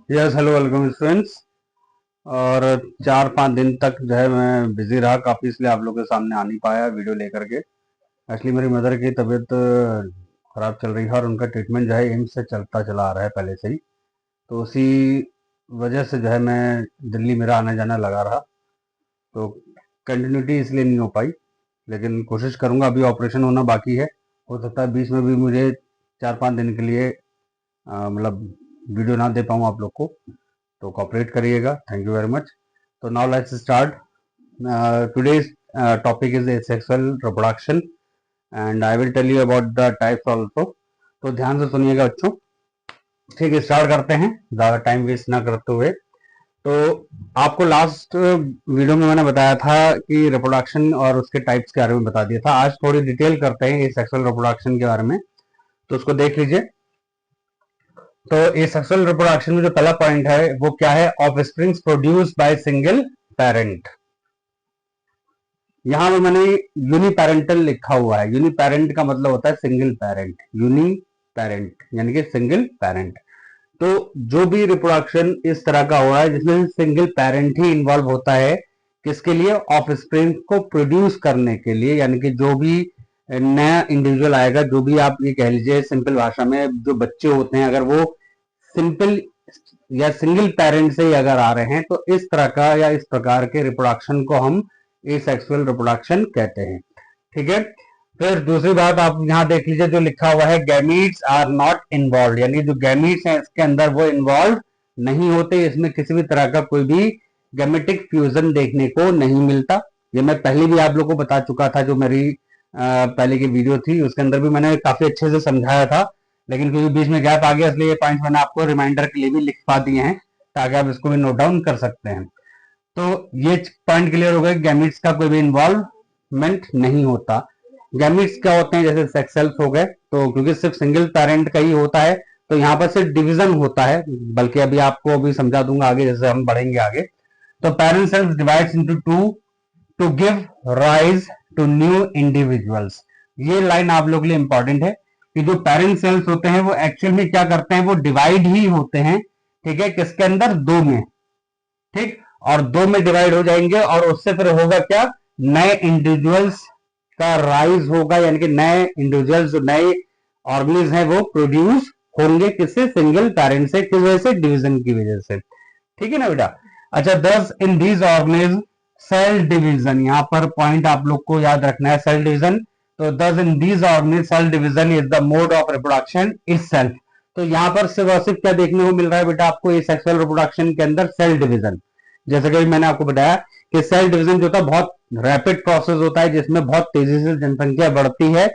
Yes hello welcome students. और 4-5 दिन तक जो है मैं बिजी रहा काफ़ी, इसलिए आप लोगों के सामने आ नहीं पाया वीडियो लेकर के। एक्चुअली मेरी मदर की तबीयत ख़राब चल रही है और उनका ट्रीटमेंट जो है एम्स से चलता चला आ रहा है पहले से ही। तो उसी वजह से जो है मैं दिल्ली मेरा आना जाना लगा रहा, तो कंटिन्यूटी इसलिए नहीं हो पाई। लेकिन कोशिश करूँगा, अभी ऑपरेशन होना बाकी है, हो सकता है बीच में भी मुझे 4-5 दिन के लिए मतलब वीडियो ना दे पाऊँ आप लोग को, तो कॉपरेट करिएगा। Thank you very much. तो now let's start. Today's topic is sexual reproduction and I will tell you about the types also. तो ध्यान से सुनिएगा बच्चों। ठीक है, स्टार्ट करते हैं ज़्यादा टाइम वेस्ट ना करते हुए। तो आपको लास्ट वीडियो में मैंने बताया था कि रिप्रोडक्शन और उसके टाइप्स के बारे में बता दिया था। आज थोड़ी डिटेल करते हैं ये सेक्सुअल रिप्रोडक्शन के बारे में, तो उसको देख लीजिए। तो ये सेक्सुअल रिप्रोडक्शन में जो पहला पॉइंट है वो क्या है? Offsprings produce by single parent. यहां पर मैंने यूनिपेरेंटल लिखा हुआ है। यूनिपेरेंट का मतलब होता है सिंगल पेरेंट, यूनि पेरेंट यानी कि सिंगल पेरेंट। तो जो भी रिप्रोडक्शन इस तरह का हो रहा है जिसमें सिंगल पेरेंट ही इन्वॉल्व होता है, किसके लिए? ऑफस्प्रिंग को प्रोड्यूस करने के लिए, यानी कि जो भी नया इंडिविजुअल आएगा, जो भी आप ये कह लीजिए सिंपल भाषा में जो बच्चे होते हैं, अगर वो सिंपल या सिंगल पेरेंट से ही अगर आ रहे हैं, तो इस तरह का या इस प्रकार के रिप्रोडक्शन को हम एसेक्सुअल रिप्रोडक्शन कहते हैं। ठीक है। फिर दूसरी बात आप यहाँ देख लीजिए, जो लिखा हुआ है गैमीट्स आर नॉट इन्वॉल्व, यानी जो गैमीट्स हैं इसके अंदर वो इन्वॉल्व नहीं होते। इसमें किसी भी तरह का कोई भी गैमेटिक फ्यूजन देखने को नहीं मिलता। ये मैं पहले भी आप लोगों को बता चुका था, जो मेरी पहले की वीडियो थी उसके अंदर भी मैंने काफी अच्छे से समझाया था, लेकिन क्योंकि बीच में गैप आ गया इसलिए ये पॉइंट मैंने आपको रिमाइंडर के लिए भी लिख पा दिए हैं, ताकि आप इसको भी नोट डाउन कर सकते हैं। तो ये पॉइंट क्लियर हो गया, गैमिट्स का कोई भी इन्वॉल्वमेंट नहीं होता। गैमिट्स क्या होते हैं? जैसे सेक्स सेल्स हो गए, तो क्योंकि सिर्फ सिंगल पेरेंट का ही होता है, तो यहाँ पर सिर्फ डिवीजन होता है, बल्कि अभी आपको अभी समझा दूंगा आगे जैसे हम बढ़ेंगे आगे। तो parent cells divides into two to give rise to new individuals. ये लाइन आप लोग के लिए इंपॉर्टेंट है कि जो पेरेंट सेल्स होते हैं वो एक्चुअल में क्या करते हैं? वो डिवाइड ही होते हैं। ठीक है, किसके अंदर? दो में। ठीक, और दो में डिवाइड हो जाएंगे और उससे फिर होगा क्या? नए इंडिविजुअल्स का राइज होगा, यानी कि नए इंडिविजुअल्स जो नए ऑर्गेनिज हैं वो प्रोड्यूस होंगे। किससे? सिंगल पेरेंट से। किस वजह से? डिवीजन की वजह से। ठीक है ना बेटा? अच्छा, thus in these organisms cell division, यहां पर पॉइंट आप लोग को याद रखना है, सेल डिवीजन। तो thus in these organisms cell division is the mode of reproduction itself. तो यहां पर सिर्फ और सिर्फ क्या देखने को मिल रहा है बेटा आपको? ये सेक्सुअल रिप्रोडक्शन के अंदर सेल डिवीजन। जैसे कि मैंने आपको बताया कि सेल डिवीजन जो होता है बहुत रैपिड प्रोसेस होता है, जिसमें बहुत तेजी से जनसंख्या बढ़ती है।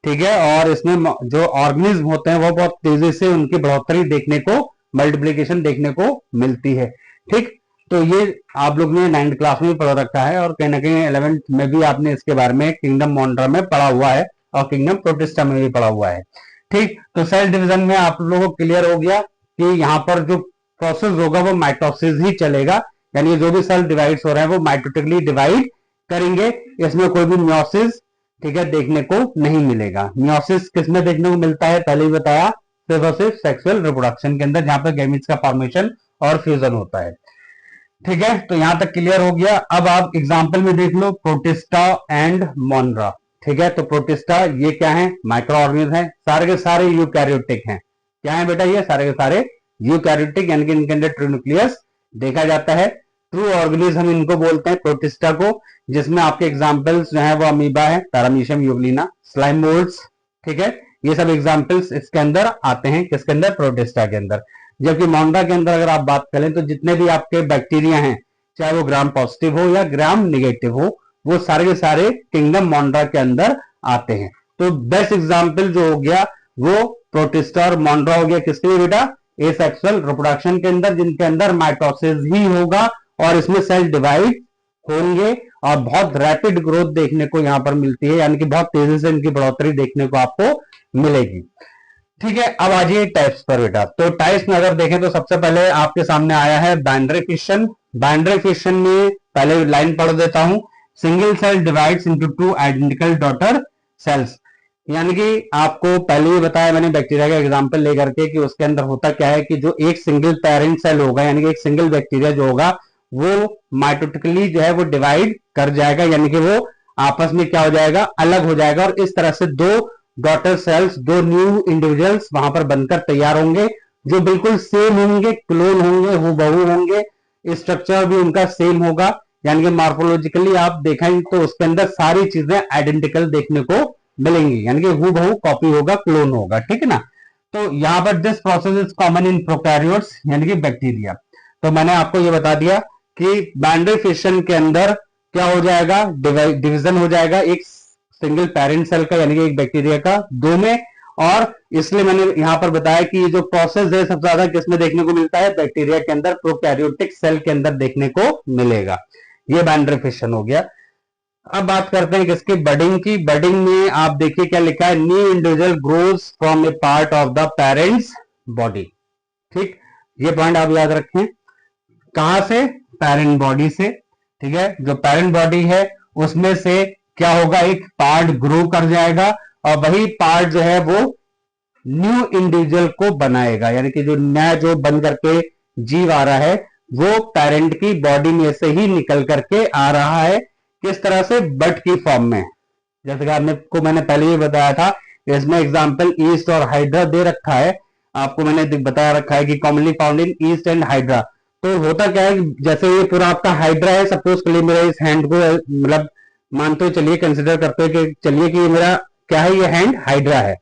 ठीक है, और इसमें जो ऑर्गेनिज्म होते हैं वो बहुत तेजी से उनकी बढ़ोतरी देखने को, मल्टीप्लीकेशन देखने को मिलती है। ठीक, तो ये आप लोग ने 9th क्लास में पढ़ रखा है, और कहीं ना कहीं 11th में भी आपने इसके बारे में किंगडम मोंड्रा में पढ़ा हुआ है और किंगडम प्रोटिस्टा में भी पढ़ा हुआ है। ठीक, तो सेल डिवीजन में आप लोगों को क्लियर हो गया कि यहाँ पर जो प्रोसेस होगा वो माइटोसिस ही चलेगा, यानी जो भी सेल डिवाइड्स हो रहे हैं वो माइटोटिकली डिवाइड करेंगे। इसमें कोई भी मियोसिस, ठीक है, देखने को नहीं मिलेगा। मियोसिस किसमें देखने को मिलता है? पहले ही बताया, सिर्फ और सिर्फ सेक्सुअल रिप्रोडक्शन के अंदर, जहां पर गैमेट्स का फॉर्मेशन और फ्यूजन होता है। ठीक है, तो यहां तक क्लियर हो गया। अब आप एग्जाम्पल में देख लो, प्रोटिस्टा एंड मोनरा। ठीक है, तो प्रोटिस्टा ये क्या है? माइक्रो ऑर्गेनिज्म है, सारे के सारे यूकैरियोटिक हैं। क्या है बेटा? ये सारे के सारे यूकैरियोटिक, यानी कि इनके अंदर ट्रू न्यूक्लियस देखा जाता है। ट्रू ऑर्गेनिज्म हम इनको बोलते हैं प्रोटिस्टा को, जिसमें आपके एग्जाम्पल्स जो है वो अमीबा है, पैरामीशियम यूग्लिना, स्लाइम मोल्ड्स। ठीक है, ये सब एग्जाम्पल्स इसके अंदर आते हैं। किसके अंदर? प्रोटिस्टा के अंदर। जबकि मोंडा के अंदर अगर आप बात करें तो जितने भी आपके बैक्टीरिया हैं, चाहे वो ग्राम पॉजिटिव हो या ग्राम निगेटिव हो, वो सारे के सारे किंगडम मोंडा के अंदर आते हैं। तो बेस्ट एग्जाम्पल जो हो गया वो प्रोटिस्टा और मोंडा हो गया। किसके लिए बेटा? एसेक्सुअल रिप्रोडक्शन के अंदर, जिनके अंदर माइटोसिस ही होगा और इसमें सेल डिवाइड होंगे और बहुत रैपिड ग्रोथ देखने को यहां पर मिलती है, यानी कि बहुत तेजी से इनकी बढ़ोतरी देखने को आपको मिलेगी। ठीक है, अब आ जाइए टाइप्स पर बेटा। तो टाइप्स में अगर देखें तो सबसे पहले आपके सामने आया है बाइनरी फिशन। बाइनरी फिशन में पहले लाइन पढ़ देता हूं। Single cell divides into two identical daughter cells. यानी कि आपको पहले ही बताया मैंने बैक्टीरिया का एग्जांपल लेकर के कि उसके अंदर होता क्या है कि जो एक सिंगल पेरेंट सेल होगा यानी कि एक सिंगल बैक्टीरिया जो होगा वो माइटोटिकली जो है वो डिवाइड कर जाएगा, यानी कि वो आपस में क्या हो जाएगा, अलग हो जाएगा, और इस तरह से दो डॉटर सेल्स, दो न्यू इंडिविजुअल्स वहां पर बनकर तैयार होंगे जो बिल्कुल सेम होंगे, क्लोन होंगे, हूबहू होंगे, स्ट्रक्चर भी उनका सेम होगा, यानी कि मॉर्फोलॉजिकली आप देखें तो उसके अंदर सारी चीजें आइडेंटिकल देखने को मिलेंगी, यानी कि हूबहू कॉपी होगा, क्लोन होगा, ठीक है ना। तो यहाँ पर this process is common in prokaryotes यानी कि बैक्टीरिया। तो मैंने आपको ये बता दिया कि बाइनरी फिशन के अंदर क्या हो जाएगा, डिवीजन हो जाएगा एक सिंगल पेरेंट सेल का यानी कि एक बैक्टीरिया का दो में, और इसलिए मैंने यहां पर बताया कि ये जो प्रोसेस है सबसे ज्यादा किसमें देखने को मिलता है, बैक्टीरिया के अंदर, प्रोकैरियोटिक सेल के अंदर देखने को मिलेगा। ये बाइनरी फिशन हो गया। अब बात करते हैं किसकी, बडिंग की। बडिंग में आप देखिए क्या लिखा है, new individual grows from A part of the parents body. ठीक, ये पॉइंट आप याद रखें, कहां से, पेरेंट बॉडी से। ठीक है, जो पेरेंट बॉडी है उसमें से क्या होगा, एक पार्ट ग्रो कर जाएगा और वही पार्ट जो है वो न्यू इंडिविजुअल को बनाएगा, यानी कि जो नया जो बन करके जीव आ रहा है वो पेरेंट की बॉडी में से ही निकल करके आ रहा है। किस तरह से, बट की फॉर्म में। जैसे कि आपने मैंने पहले ही बताया था, इसमें एग्जांपल ईस्ट और हाइड्रा दे रखा है, आपको मैंने बताया रखा है कि commonly found in east and hydra. तो होता क्या है, जैसे ये पूरा आपका हाइड्रा है, सपोज के लिए मेरा इस हैंड को मतलब मानते हुए चलिए, कंसिडर करते हुए कि चलिए कि मेरा क्या है, ये हैंड हाइड्रा है,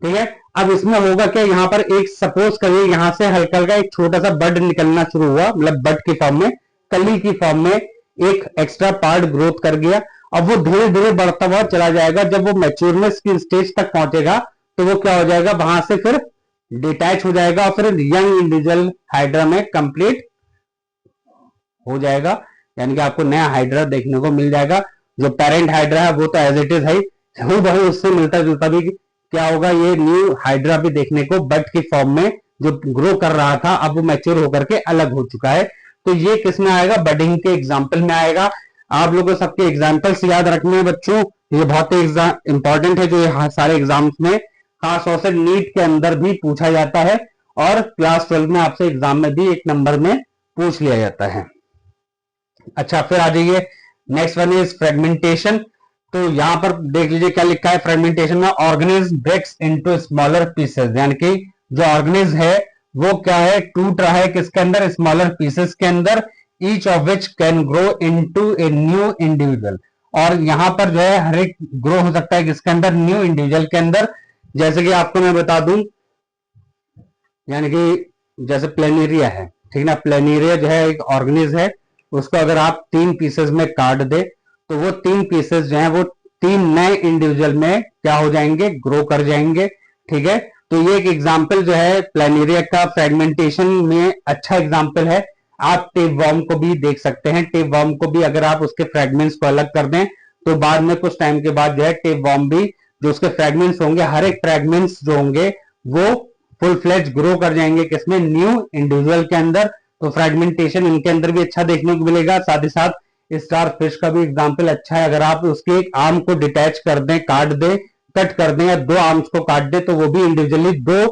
ठीक है। अब इसमें होगा क्या, यहाँ पर एक सपोज करिए यहां से हल्का हल्का एक छोटा सा बड निकलना शुरू हुआ, मतलब बड की फॉर्म में, कली की फॉर्म में एक एक्स्ट्रा पार्ट ग्रोथ कर गया। अब वो धीरे धीरे बढ़ता हुआ चला जाएगा, जब वो मैच्योरनेस की स्टेज तक पहुंचेगा तो वो क्या हो जाएगा, वहां से फिर डिटैच हो जाएगा और फिर यंग इंडिविजुअल हाइड्रा में कंप्लीट हो जाएगा, यानी कि आपको नया हाइड्रा देखने को मिल जाएगा। जो पेरेंट हाइड्रा है वो तो एज इट इज है, हूबहू उससे मिलता जुलता भी क्या होगा, ये न्यू हाइड्रा भी देखने को बड की फॉर्म में जो ग्रो कर रहा था अब वो मैच्योर होकर के अलग हो चुका है। तो ये किस में आएगा, बडिंग के एग्जाम्पल में आएगा। आप लोगों को सबके एग्जाम्पल्स याद रखने हैं बच्चों, ये बहुत ही इंपॉर्टेंट है, जो ये सारे एग्जाम्स में खास तौर से नीट के अंदर भी पूछा जाता है और क्लास 12 में आपसे एग्जाम में भी एक नंबर में पूछ लिया जाता है। अच्छा, फिर आ जाइए, नेक्स्ट वन इज फ्रेगमेंटेशन। तो यहां पर देख लीजिए क्या लिखा है, फ्रेगमेंटेशन में organism breaks into smaller pieces, यानी कि जो ऑर्गेनिज्म है वो क्या है, टूट रहा है किसके अंदर, स्मॉलर पीसेस के अंदर, each of which can grow into a new individual. और यहां पर जो है हर एक ग्रो हो सकता है किसके अंदर, न्यू इंडिविजुअल के अंदर। जैसे कि आपको मैं बता दूं, यानी कि जैसे प्लेनेरिया है, ठीक ना, प्लेनेरिया जो है एक ऑर्गेनिज्म है, उसको अगर आप 3 पीसेस में काट दे तो वो 3 पीसेस जो है वो 3 नए इंडिविजुअल में क्या हो जाएंगे, ग्रो कर जाएंगे, ठीक है। तो ये एक एग्जाम्पल जो है प्लेनेरिया का फ्रेगमेंटेशन में अच्छा एग्जाम्पल है। आप टेप वर्म को भी देख सकते हैं, टेप वर्म को भी अगर आप उसके फ्रेगमेंट्स को अलग कर दें तो बाद में कुछ टाइम के बाद जो है टेप वर्म भी जो उसके फ्रेगमेंट्स होंगे, हर एक फ्रेगमेंट्स जो होंगे वो फुल फ्लेज ग्रो कर जाएंगे किसमें, न्यू इंडिविजुअल के अंदर। तो फ्रेगमेंटेशन इनके अंदर भी अच्छा देखने को मिलेगा। साथ ही साथ स्टार फिश का भी एग्जाम्पल अच्छा है, अगर आप उसके एक आर्म को डिटैच कर दें, काट दें, कट कर दें, या 2 आर्म्स को काट दें तो वो भी इंडिविजुअली 2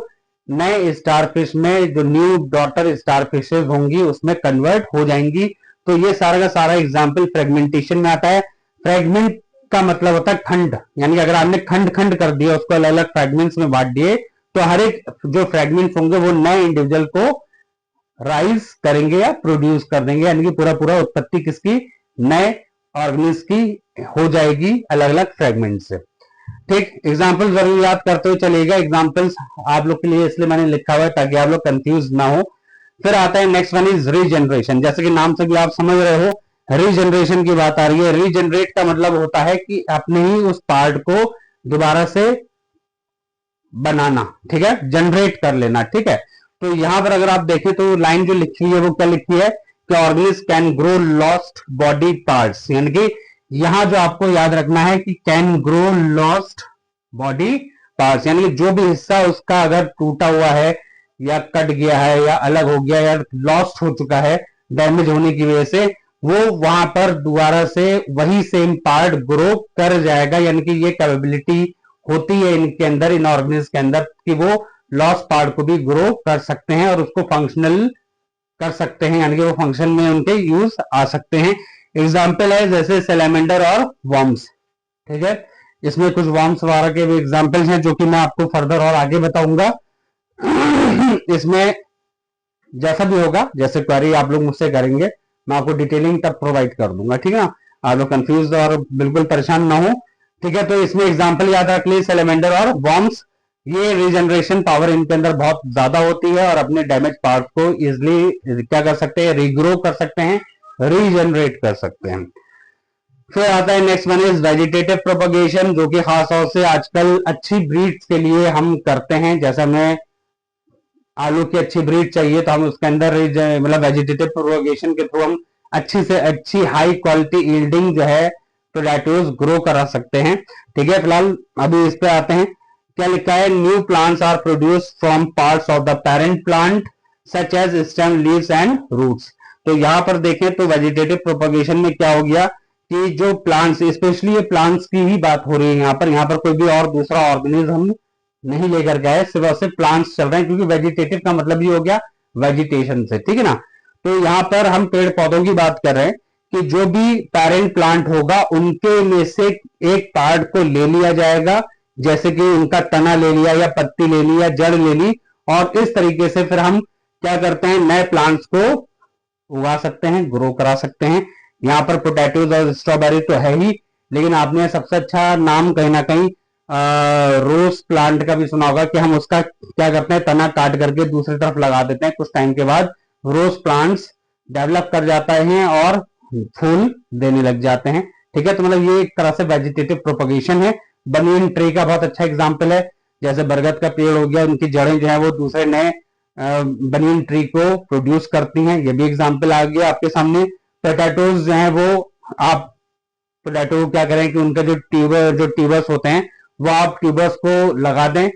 नए स्टार फिश में जो न्यू डॉटर स्टार फिशेज होंगी उसमें कन्वर्ट हो जाएंगी। तो ये सारा का सारा एग्जाम्पल फ्रेगमेंटेशन में आता है। फ्रेगमेंट का मतलब होता है खंड, यानी कि अगर आपने खंड खंड कर दिया, उसको अलग अलग फ्रेगमेंट्स में बांट दिए तो हर एक जो फ्रेगमेंट्स होंगे वो नए इंडिविजुअल को राइज करेंगे या प्रोड्यूस कर देंगे, यानी कि पूरा पूरा उत्पत्ति किसकी, नए ऑर्गेनिज्म की हो जाएगी अलग अलग फ्रेगमेंट से। ठीक, एग्जाम्पल जरूर याद करते हुए चलिएगा, एग्जाम्पल्स आप लोग के लिए इसलिए मैंने लिखा हुआ है ताकि आप लोग कंफ्यूज ना हो। फिर आता है नेक्स्ट वन इज रीजनरेशन। जैसे कि नाम से भी आप समझ रहे हो रीजनरेशन की बात आ रही है। रीजनरेट का मतलब होता है कि अपने ही उस पार्ट को दोबारा से बनाना, ठीक है, जनरेट कर लेना, ठीक है। तो यहां पर अगर आप देखें तो लाइन जो लिखी है वो क्या लिखी है कि organism can grow lost body parts, यानी कि यहां जो आपको याद रखना है कि can grow lost body parts, यानी कि जो भी हिस्सा उसका अगर टूटा हुआ है या कट गया है या अलग हो गया या लॉस्ट हो चुका है डैमेज होने की वजह से, वो वहां पर दोबारा से वही सेम पार्ट ग्रो कर जाएगा, यानी कि ये कैपेबिलिटी होती है इनके अंदर, इन ऑर्गेनिज के अंदर, कि वो लॉस्ट पार्ट को भी ग्रो कर सकते हैं और उसको फंक्शनल कर सकते हैं, यानी कि वो फंक्शन में उनके यूज आ सकते हैं। एग्जाम्पल है जैसे सेलेमेंडर और वॉर्म्स, ठीक है। इसमें कुछ वॉर्म्स वगैरह के भी एग्जाम्पल्स हैं जो कि मैं आपको फर्दर और आगे बताऊंगा। इसमें जैसा भी होगा, जैसे क्वेरी आप लोग मुझसे करेंगे, मैं आपको डिटेलिंग तब प्रोवाइड कर दूंगा, ठीक है ना। आप लोग कंफ्यूज और बिल्कुल परेशान ना हो, ठीक है। तो इसमें एग्जाम्पल याद रख लीजिए, सेलेमेंडर और वॉर्म्स, ये रीजनरेशन पावर इनके अंदर बहुत ज्यादा होती है और अपने डैमेज पार्ट को इजिली क्या कर सकते हैं, रीग्रो कर सकते हैं, रीजनरेट कर सकते हैं। फिर आता है next one is vegetative propagation, जो कि खास तौर से आजकल अच्छी ब्रीड्स के लिए हम करते हैं। जैसे हमें आलू की अच्छी ब्रीड चाहिए तो हम उसके अंदर मतलब वेजिटेटिव प्रोपगेशन के थ्रू हम अच्छी से अच्छी हाई क्वालिटी यील्डिंग जो है पोटैटोज ग्रो करा सकते हैं, ठीक है। फिलहाल अभी इस पे आते हैं। क्या लिखा है, new plants are produce from parts of the parent plant such as stem, leaves and roots. तो यहां पर देखें तो वेजिटेटिव प्रोपगेशन में क्या हो गया कि जो प्लांट्स, स्पेशली ये प्लांट्स की ही बात हो रही है यहाँ पर कोई भी और दूसरा ऑर्गेनिज्म हम नहीं लेकर गए, सिर्फ और सिर्फ प्लांट्स चल रहे हैं, क्योंकि वेजिटेटिव का मतलब ही हो गया वेजिटेशन से, ठीक है ना। तो यहाँ पर हम पेड़ पौधों की बात कर रहे हैं कि जो भी पेरेंट प्लांट होगा उनके में से एक पार्ट को ले लिया जाएगा, जैसे कि उनका तना ले लिया या पत्ती ले ली या जड़ ले ली, और इस तरीके से फिर हम क्या करते हैं, नए प्लांट्स को उगा सकते हैं, ग्रो करा सकते हैं। यहाँ पर पोटैटोज और स्ट्रॉबेरी तो है ही, लेकिन आपने सबसे अच्छा नाम कहीं ना कहीं रोज प्लांट का भी सुना होगा कि हम उसका क्या करते हैं, तना काट करके दूसरी तरफ लगा देते हैं, कुछ टाइम के बाद रोज प्लांट्स डेवलप कर जाता है और फूल देने लग जाते हैं, ठीक है। तो मतलब ये एक तरह से वेजिटेटिव प्रोपगेशन है। बनियन ट्री का बहुत अच्छा एग्जाम्पल है, जैसे बरगद का पेड़ हो गया, उनकी जड़ें जो है वो दूसरे नए बनियन ट्री को प्रोड्यूस करती हैं, ये भी एग्जाम्पल आ गया आपके सामने। पोटैटोज जो है वो, आप पोटैटो क्या करें कि उनके जो ट्यूबर्स होते हैं वो आप ट्यूबर्स को लगा दें,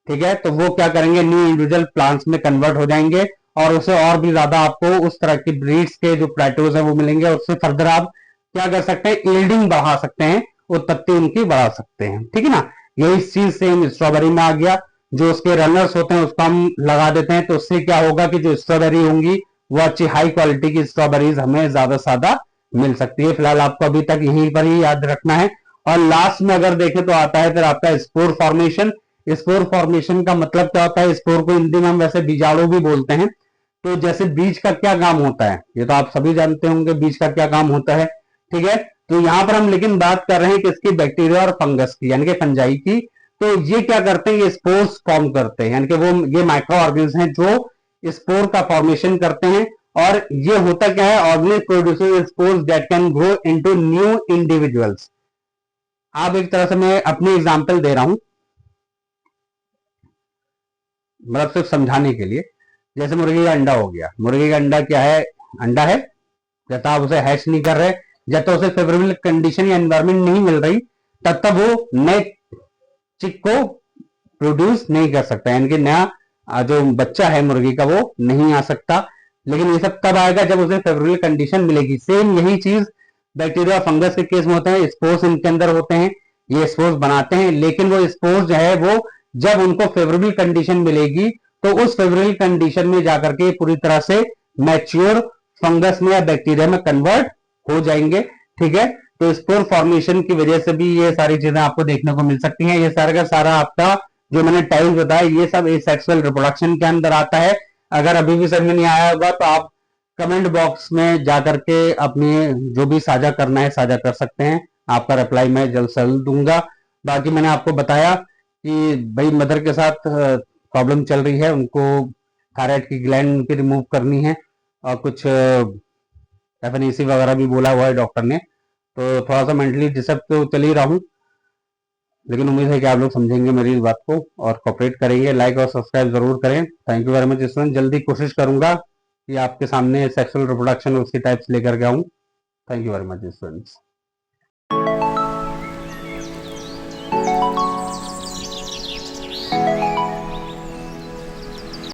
ठीक है। तो वो क्या करेंगे, न्यू इंडिविजुअल प्लांट्स में कन्वर्ट हो जाएंगे और उससे और भी ज्यादा आपको उस तरह की ब्रीड्स के जो प्लेटोज है वो मिलेंगे, और उससे फर्दर आप क्या कर सकते हैं, यील्डिंग बढ़ा सकते हैं, उत्पत्ति उनकी बढ़ा सकते हैं, ठीक है ना। यही चीज सेम स्ट्रॉबेरी में आ गया, जो उसके रनर्स होते हैं उसको हम लगा देते हैं, तो उससे क्या होगा कि जो स्ट्रॉबेरी होंगी वो अच्छी हाई क्वालिटी की स्ट्रॉबेरीज हमें ज्यादा से ज्यादा मिल सकती है। फिलहाल आपको अभी तक यहीं पर ही याद रखना है। और लास्ट में अगर देखें तो आता है फिर आपका स्पोर फॉर्मेशन। स्पोर फॉर्मेशन का मतलब क्या होता है, स्पोर को हिंदी में हम वैसे बीजाणु भी बोलते हैं। तो जैसे बीज का क्या काम होता है, ये तो आप सभी जानते होंगे बीज का क्या काम होता है, ठीक है। तो यहाँ पर हम लेकिन बात कर रहे हैं किसकी, बैक्टीरिया और फंगस की, यानी कि फंजाई की। तो ये क्या करते हैं, ये स्पोर्स फॉर्म करते हैं, यानी कि वो ये माइक्रो ऑर्गेनिज्म हैं जो स्पोर का फॉर्मेशन करते हैं। और ये होता क्या है, organism produces spores that can grow into new individuals. आप एक तरह से मैं अपनी एग्जांपल दे रहा हूं, मतलब सिर्फ समझाने के लिए। जैसे मुर्गी का अंडा हो गया, मुर्गी का अंडा क्या है, अंडा है। जब तक आप उसे हैच नहीं कर रहे, जब तक उसे फेवरेबल कंडीशन या एनवायरमेंट नहीं मिल रही, तब तक वो नए चिक को प्रोड्यूस नहीं कर सकता, यानी कि नया जो बच्चा है मुर्गी का वो नहीं आ सकता। लेकिन ये सब तब आएगा जब उसे फेवरेबल कंडीशन मिलेगी। सेम यही चीज बैक्टीरिया फंगस के केस में होता है, स्पोर्स इनके अंदर होते हैं, ये स्पोर्स बनाते हैं, लेकिन वो स्पोर्स जो है वो जब उनको फेवरेबल कंडीशन मिलेगी तो उस फेवरेबल कंडीशन में जाकर के पूरी तरह से मैच्योर फंगस में या बैक्टीरिया में कन्वर्ट हो जाएंगे, ठीक है। तो स्पोर फॉर्मेशन की वजह से भी ये सारी चीजें आपको देखने को मिल सकती हैं। ये सारा का सारा आपका जो मैंने टाइप्स बताया ये सब एसेक्सुअल रिप्रोडक्शन के अंदर आता है। अगर अभी भी समझ में नहीं आया होगा तो आप कमेंट बॉक्स में जाकर के अपनी जो भी साझा करना है साझा कर सकते हैं, आपका रिप्लाई मैं जल्द से जल्द दूंगा। बाकी मैंने आपको बताया कि भाई मदर के साथ प्रॉब्लम चल रही है, उनको थायराइड की ग्लैंड उनकी रिमूव करनी है, और कुछ एफएनएसी वगैरह भी बोला हुआ है डॉक्टर ने। तो थोड़ा सा मेंटली डिस्टर्ब तो चल ही रहा हूँ, लेकिन उम्मीद है कि आप लोग समझेंगे मेरी इस बात को और कोऑपरेट करेंगे। लाइक और सब्सक्राइब जरूर करें। Thank you very much student. जल्दी कोशिश करूंगा कि आपके सामने सेक्सुअल रिप्रोडक्शन उसकी टाइप्स लेकर के आऊँ। Thank you very much students.